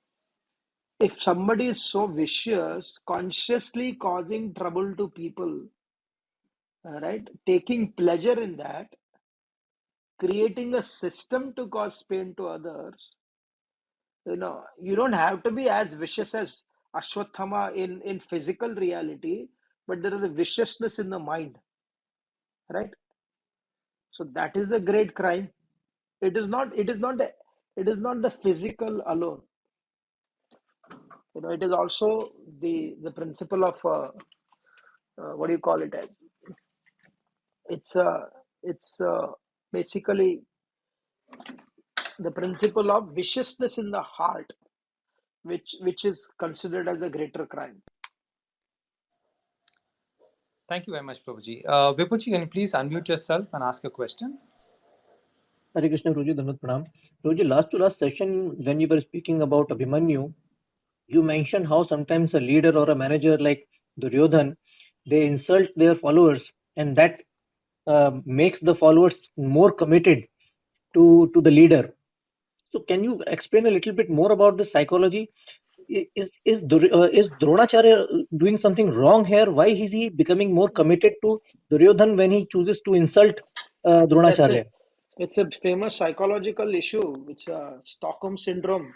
if somebody is so vicious, consciously causing trouble to people, right, taking pleasure in that, creating a system to cause pain to others, you don't have to be as vicious as Ashwathama in physical reality, but there is a viciousness in the mind, right? So that is the great crime. It is not. It is not. It is not the physical alone. It is also the principle of what do you call it as? It's basically the principle of viciousness in the heart, which is considered as a greater crime. Thank you very much, Prabhuji. Vipulji, can you please unmute yourself and ask a question? Hare Krishna, Guruji, Dandavat Pranam. Guruji, last to last session, when you were speaking about Abhimanyu, you mentioned how sometimes a leader or a manager like Duryodhan, they insult their followers, and that makes the followers more committed to the leader. So, can you explain a little bit more about the psychology? Is Dronacharya doing something wrong here? Why is he becoming more committed to Duryodhan when he chooses to insult That's a Dronacharya? it's a famous psychological issue. It's a Stockholm syndrome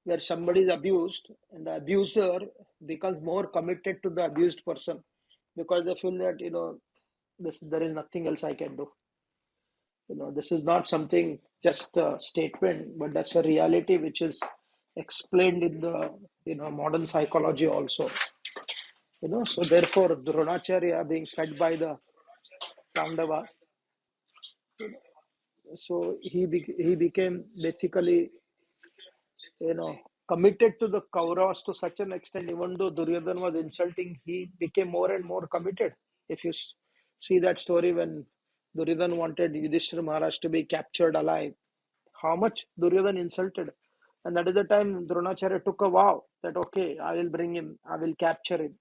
where somebody is abused and the abuser becomes more committed to the abused person because they feel that there is nothing else I can do. This is not something just a statement, but that's a reality which is explained in the modern psychology also. So therefore Dronacharya being fed by the Pandavas, so he became basically you know committed to the Kauravas to such an extent. Even though Duryodhan was insulting, he became more and more committed. If you see that story when Duryodhan wanted Yudhishthira Maharaj to be captured alive, how much Duryodhan insulted. And that is the time Dronacharya took a vow that, okay, I will bring him, I will capture him.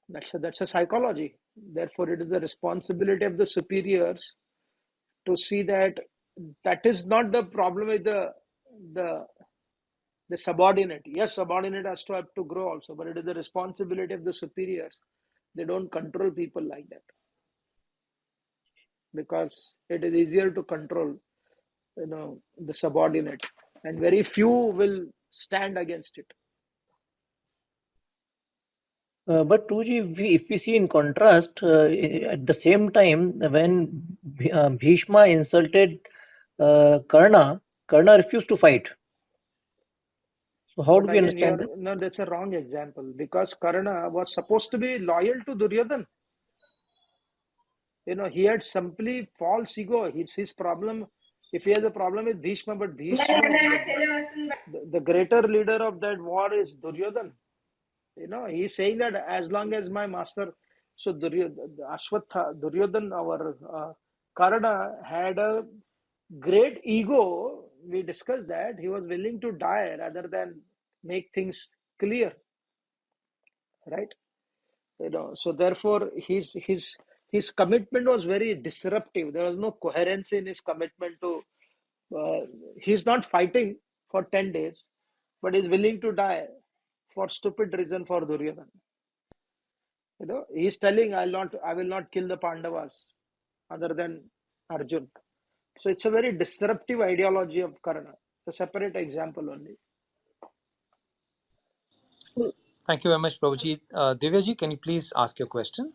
That's a psychology. Therefore, it is the responsibility of the superiors to see that that is not the problem with the the subordinate. Yes, subordinate has to have to grow also, but it is the responsibility of the superiors. They don't control people like that because it is easier to control the subordinate, and very few will stand against it. But 2G, if we see in contrast, at the same time, when Bhishma insulted Karna, Karna refused to fight. So how do But we again, understand that? no, that's a wrong example because Karna was supposed to be loyal to Duryodhan. He had simply false ego. His problem, if he has a problem with Bhishma, but Bhishma, the greater leader of that war is Duryodhan. He's saying that as long as my master, so Duryodhan, our Karna had a great ego. We discussed that he was willing to die rather than make things clear, right? So therefore his commitment was very disruptive. There was no coherence in his commitment to. He's not fighting for 10 days, but he's willing to die for stupid reason for Duryodhan. He's telling, I will not kill the Pandavas other than Arjun. So it's a very disruptive ideology of Karna. A separate example only. Thank you very much, Prabhuji. Divyaji, can you please ask your question?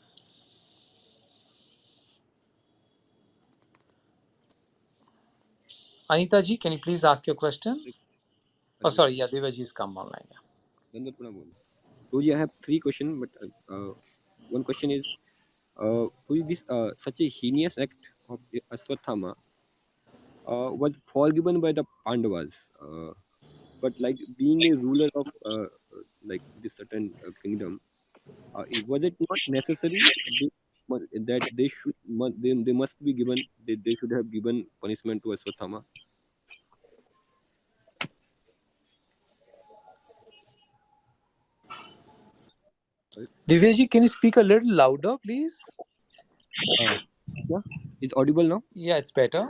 Anita ji, can you please ask your question? Oh, Hare sorry, Krishna. yeah, Divyaji has come online. Yeah. Dandavat Pranam. Guruji, I have three questions, but one question is, Guruji, this such a heinous act of Ashwathama was forgiven by the Pandavas, but like being a ruler of like this certain kingdom, was it not necessary that they should they must be given they should have given punishment to Ashwathama? Right? Divyaji, can you speak a little louder, please? Uh, yeah, is audible now? Yeah, it's better.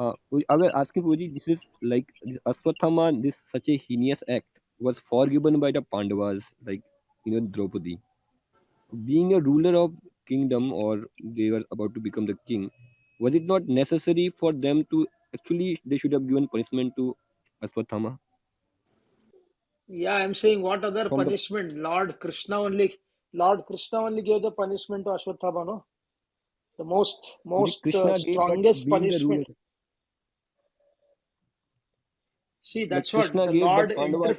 I was asking Puji, this is like this Ashwathama, this such a heinous act was forgiven by the Pandavas, like Draupadi. Being a ruler of kingdom, or they were about to become the king, was it not necessary for them to actually they should have given punishment to Ashwathama Yeah, I'm saying what other from the punishment? Lord Krishna only. Lord Krishna only gave the punishment to Ashwathama, no? The Guruji, most Krishna gave, but strongest being the ruler, punishment. See, like that's what Krishna the gave, but Lord Pandavas.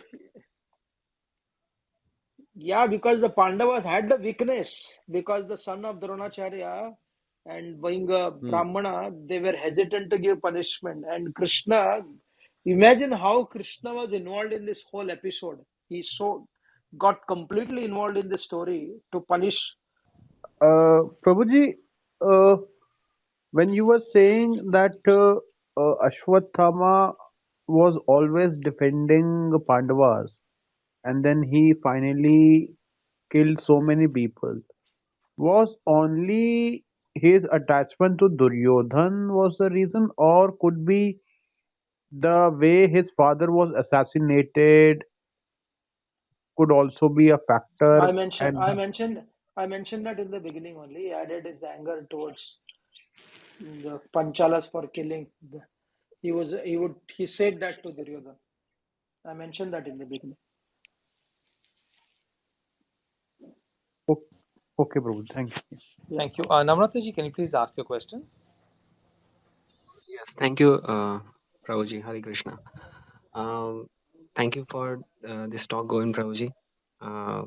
Yeah, because the Pandavas had the weakness, because the son of Dronacharya and being a Hmm. Brahmana, they were hesitant to give punishment. And Krishna, imagine how Krishna was involved in this whole episode. He so got completely involved in the story to punish. Prabhuji, uh, when you were saying that Ashwathama was always defending the Pandavas, and then he finally killed so many people, was only his attachment to Duryodhan was the reason, or could be the way his father was assassinated could also be a I factor? mentioned, And I mentioned, I mentioned that in the beginning only. He added his anger towards the Panchalas for killing. He said that to Duryodhana. I mentioned that in the beginning. okay, Prabhu, thank you. Yeah. Thank you. Namrataji, can you please ask your question? Yes, thank you, Prabhuji. Hare Krishna. Um, Thank you for this talk, Govind Prabhuji. Uh,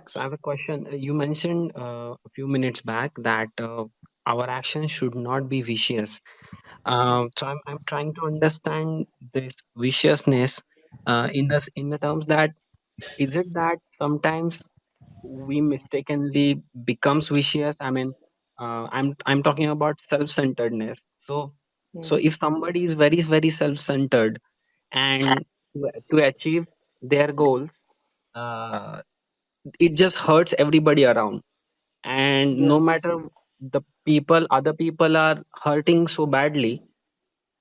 so I have a question. You mentioned a few minutes back that our actions should not be vicious. So I'm trying to understand this viciousness in the terms that is it that sometimes we mistakenly becomes vicious? I mean, I'm talking about self-centeredness. So Mm. if somebody is very self-centered and to achieve their goals, uh, it just hurts everybody around, and no Yes. matter other people are hurting so badly,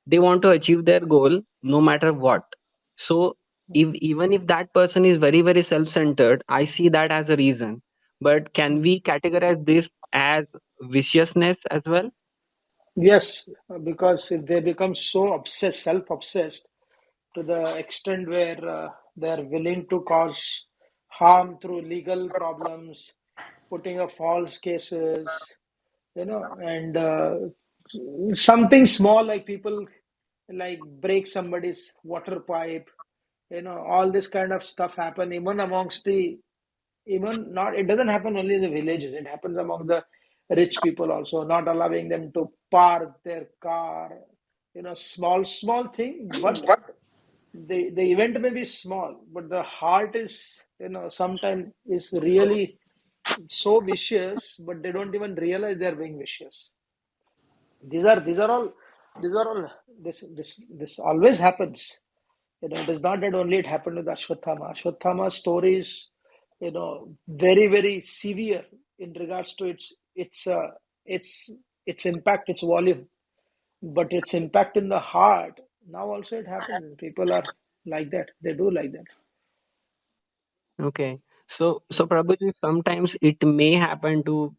they want to achieve their goal no matter what. So if even if that person is very self-centered, I see that as a reason. But can Mm. we categorize this as viciousness as well? Yes, because if they become so obsessed, self-obsessed, to the extent where they are willing to cause harm through legal problems, putting up false cases, and something small like people like break somebody's water pipe, all this kind of stuff happen even amongst the even not it doesn't happen only in the villages, it happens among the rich people also, not allowing them to park their car, small thing, but the event may be small, but the heart is, sometimes is really so vicious, but they don't even realize they're being vicious. These are all this always happens. It is not that only it happened with Ashwathama. Ashwathama's story is, very severe in regards to its its impact, its volume, but its impact in the heart. Now also it happens. People are like that. They do like that. Okay. So probably sometimes it may happen to,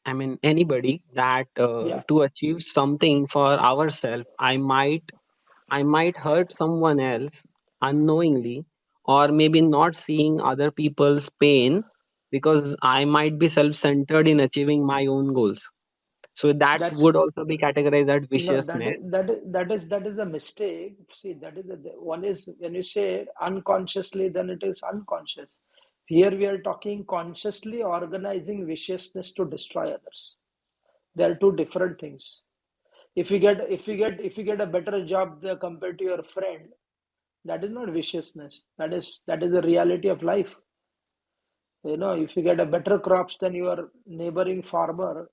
I mean, anybody that Yeah, to achieve something for ourselves, I might hurt someone else unknowingly, or maybe not seeing other people's pain because I might be self-centered in achieving my own goals. So that would that's also be categorized as no, that viciousness. is that is the mistake. See, that is the one is when you say unconsciously, then it is unconscious. Here we are talking consciously organizing viciousness to destroy others. They are two different things. If you get a better job compared to your friend, that is not viciousness. That is the reality of life. If you get a better crops than your neighboring farmer,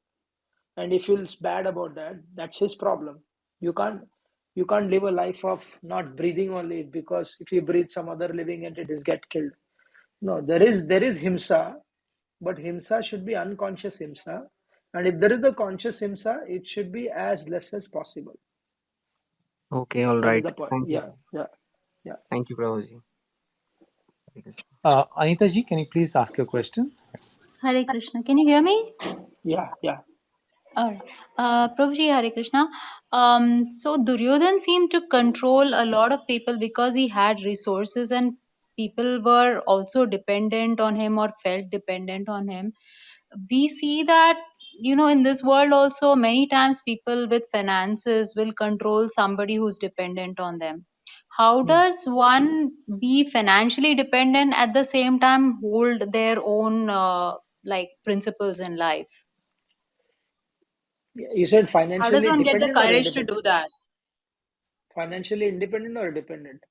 and he feels bad about that, that's his problem. You can't live a life of not breathing only, because if you breathe, some other living entities get killed. No, there is himsa, but himsa should be unconscious himsa, and if there is the conscious himsa, it should be as less as possible. Okay, all That is right. the point. Thank you. Yeah, yeah, yeah, Thank you, Prabhuji. Anitaji, can you please ask your question? Hare Krishna. Can you hear me? yeah, yeah. All right. Prabhuji, Hare Krishna. So Duryodhan seemed to control a lot of people because he had resources and people were also dependent on him or felt dependent on him. We see that, in this world also, many times people with finances will control somebody who's dependent on them. How Hmm. does one be financially dependent at the same time hold their own like principles in life? You said How does financially one get the dependent or courage to independent? do that? Financially independent or dependent?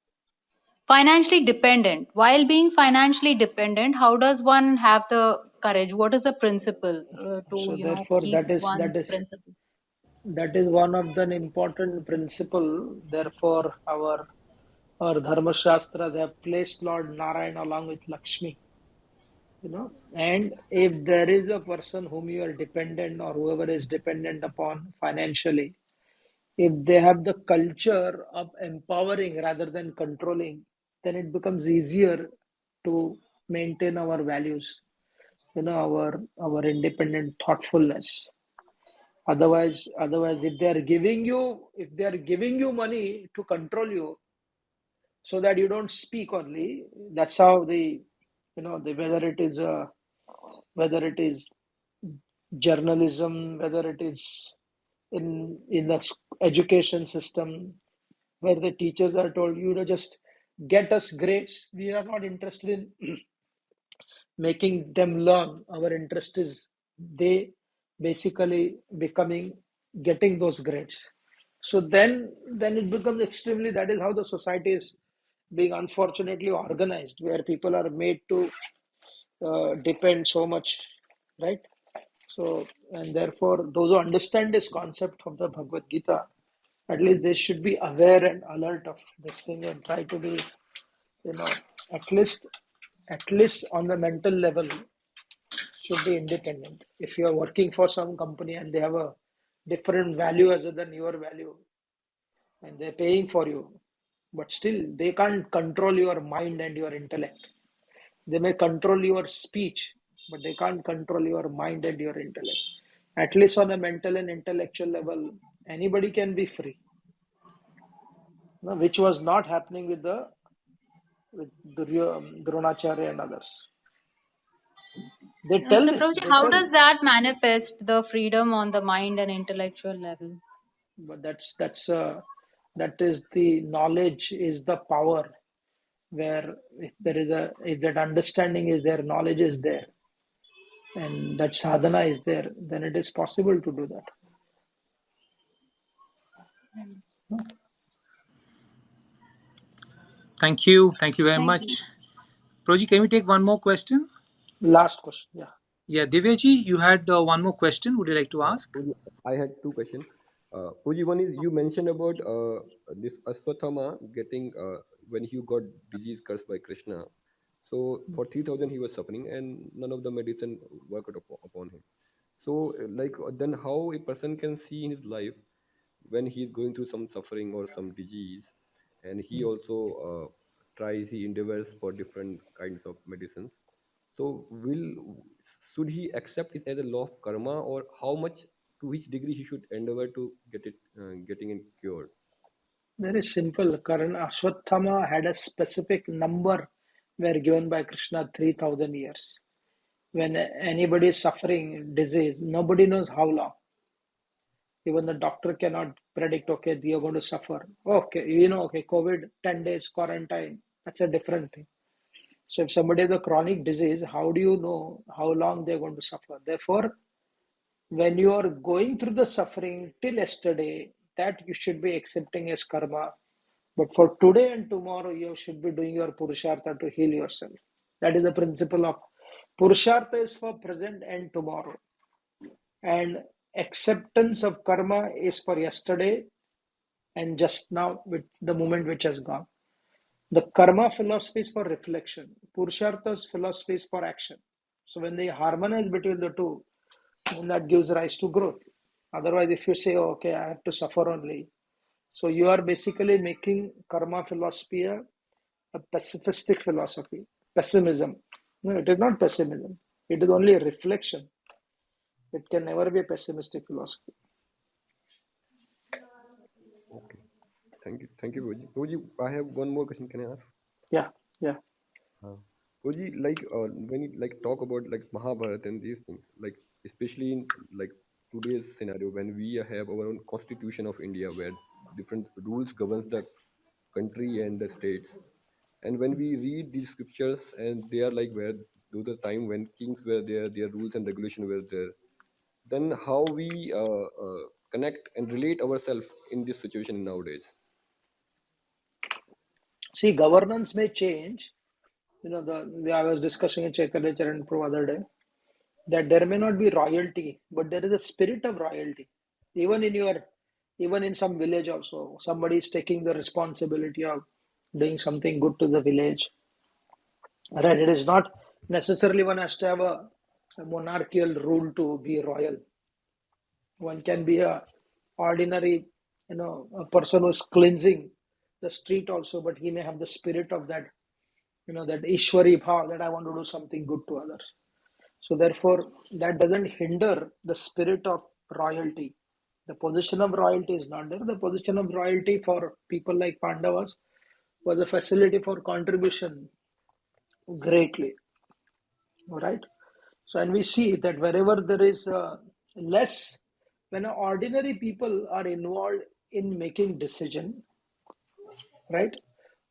Financially dependent. While being financially dependent, how does one have the courage? What is the principle to, So therefore, keep one's principle? that is one of the important principle. Therefore, our Dharma Shastra, they have placed Lord Narayan along with Lakshmi. And if there is a person whom you are dependent or whoever is dependent upon financially, if they have the culture of empowering rather than controlling, then it becomes easier to maintain our values, our independent thoughtfulness. Otherwise, if they are giving you money to control you, so that you don't speak only, that's how whether it is journalism, whether it is in the education system, where the teachers are told, just get us grades. We are not interested in making them learn. Our interest is they basically getting those grades. So then it becomes extremely. That is how the society is being unfortunately organized, where people are made to depend so much, right? So, and therefore, those who understand this concept of the Bhagavad Gita, at least they should be aware and alert of this thing and try to be, you know, at least, at least on the mental level, should be independent. If you are working for some company and they have a different value other than your value, and they're paying for you, but still they can't control your mind and your intellect. They may control your speech, but they can't control your mind and your intellect. At least on a mental and intellectual level, anybody can be free, which was not happening with Dronacharya and others. They tell So, this. Prabhuji, They how tell, does that manifest the freedom on the mind and intellectual level? but that is the knowledge is the power. Where if that understanding is there, knowledge is there, and that sadhana is there, then it is possible to do that. Thank you. Thank you very Thank you. much. Proji, can we take one more question? Last question. Yeah. Yeah, Divyaji, you had one more question. Would you like to ask? Pooji, I had two questions. Pooji, one is you mentioned about this Ashwathama getting when he got disease cursed by Krishna. So for 3,000 he was suffering and none of the medicine worked upon him. So then how a person can see in his life when he is going through some suffering or some disease, and he also tries, he endeavors for different kinds of medicines. So should he accept it as a law of karma, or how much, to which degree he should endeavor to getting it cured? Very simple. Karan Ashwathama had a specific number were given by Krishna 3,000 years. When anybody is suffering disease, nobody knows how long. Even the doctor cannot predict, okay, you're going to suffer. Okay, okay, COVID, 10 days quarantine. That's a different thing. So if somebody has a chronic disease, how do you know how long they're going to suffer? Therefore, when you are going through the suffering till yesterday, that you should be accepting as karma. But for today and tomorrow, you should be doing your purushartha to heal yourself. That is the principle of purushartha is for present and tomorrow. And acceptance of karma is for yesterday and just now with the moment which has gone. The karma philosophy is for reflection. Purushartha's philosophy is for action. So when they harmonize between the two, then that gives rise to growth. Otherwise, if you say, oh, okay, I have to suffer only, so you are basically making karma philosophy a pessimistic philosophy, pessimism. No, it is not pessimism. It is only a reflection. It can never be a pessimistic philosophy. Okay, thank you, Pooji. Pooji, I have one more question. Can I ask? Yeah, yeah. Guruji, when you talk about Mahabharata and these things, especially in today's scenario when we have our own constitution of India where different rules governs the country and the states, and when we read these scriptures and they are where those are time when kings were there, their rules and regulation were there, then how we connect and relate ourselves in this situation nowadays? See, governance may change. I was discussing in Chaitanya Charan Prabhu other day that there may not be royalty, but there is a spirit of royalty. Even in some village also, somebody is taking the responsibility of doing something good to the village. Right? It is not necessarily one has to have a monarchical rule to be royal. One can be a ordinary, a person who is cleansing the street also, but he may have the spirit of that, that Ishwari bhav, that I want to do something good to others. So therefore, that doesn't hinder the spirit of royalty. The position of royalty is not there. The position of royalty for people like Pandavas was a facility for contribution greatly. All right. So, and we see that wherever there is less, when ordinary people are involved in making decision, right,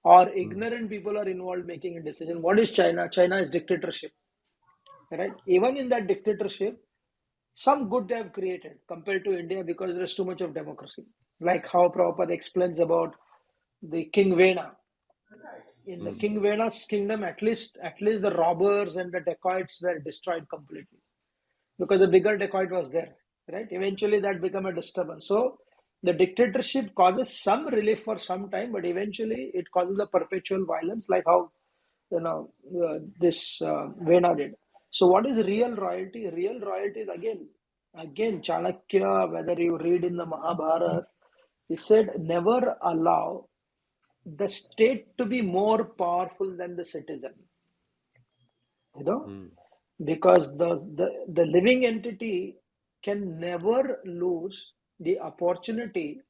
or ignorant people are involved making a decision. What is China? China is dictatorship, right? Even in that dictatorship, some good they have created compared to India because there is too much of democracy. Like how Prabhupada explains about the King Vena. In the King Vena's kingdom, at least the robbers and the dacoits were destroyed completely because the bigger dacoit was there, right? Eventually, that became a disturbance. So the dictatorship causes some relief for some time, but eventually it causes a perpetual violence, like how this Vena did. So, what is real royalty? Real royalty is again Chanakya. Whether you read in the Mahabharata, he said, never allow the state to be more powerful than the citizen. You know, because the living entity can never lose the opportunity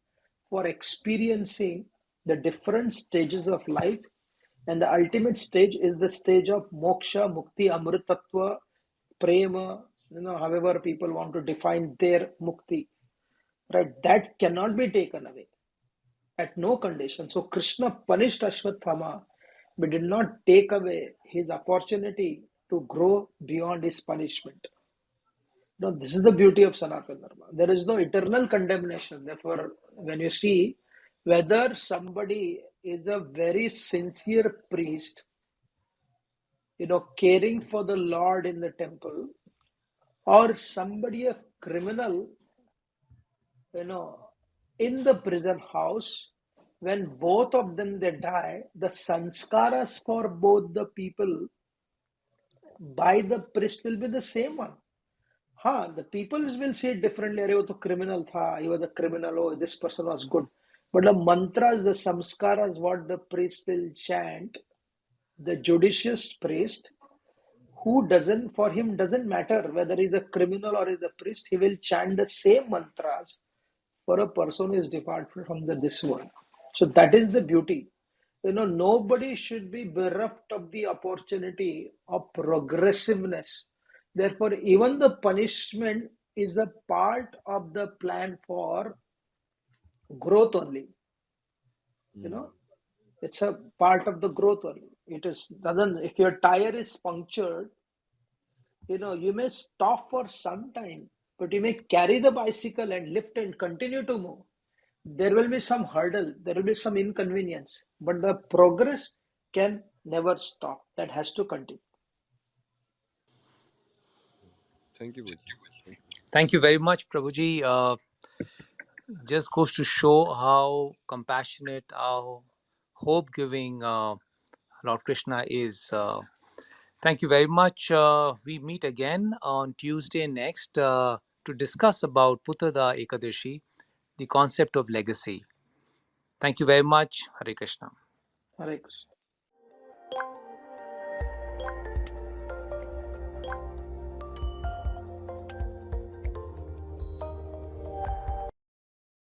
for experiencing the different stages of life, and the ultimate stage is the stage of moksha, mukti, amritatva, prema, however people want to define their mukti, right? That cannot be taken away at no condition. So Krishna punished Ashwathama but did not take away his opportunity to grow beyond his punishment. No, this is the beauty of Sanatana Dharma. There is no eternal condemnation. Therefore, when you see whether somebody is a very sincere priest, caring for the Lord in the temple, or somebody a criminal, you know, in the prison house, when both of them they die, the sanskaras for both the people by the priest will be the same one. The people will see it differently. अरे वो तो criminal था, he was a criminal. Oh, this person was good. But the mantras, the samskaras, what the priest will chant, the judicious priest, who doesn't, for him doesn't matter whether he's a criminal or he's a priest, he will chant the same mantras for a person who is departed from this world. So that is the beauty. Nobody should be bereft of the opportunity of progressiveness. Therefore, even the punishment is a part of the plan for growth only. It's a part of the growth only. It is doesn't if your tire is punctured, you may stop for some time, but you may carry the bicycle and lift and continue to move. There will be some hurdle, there will be some inconvenience, but the progress can never stop. That has to continue. Thank you, Guruji. Thank you. Thank you very much, Prabhuji. Just goes to show how compassionate, how hope giving Lord Krishna is. Thank you very much. We meet again on Tuesday next to discuss about Putrada Ekadashi, the concept of legacy. Thank you very much. Hare Krishna. Hare Krishna.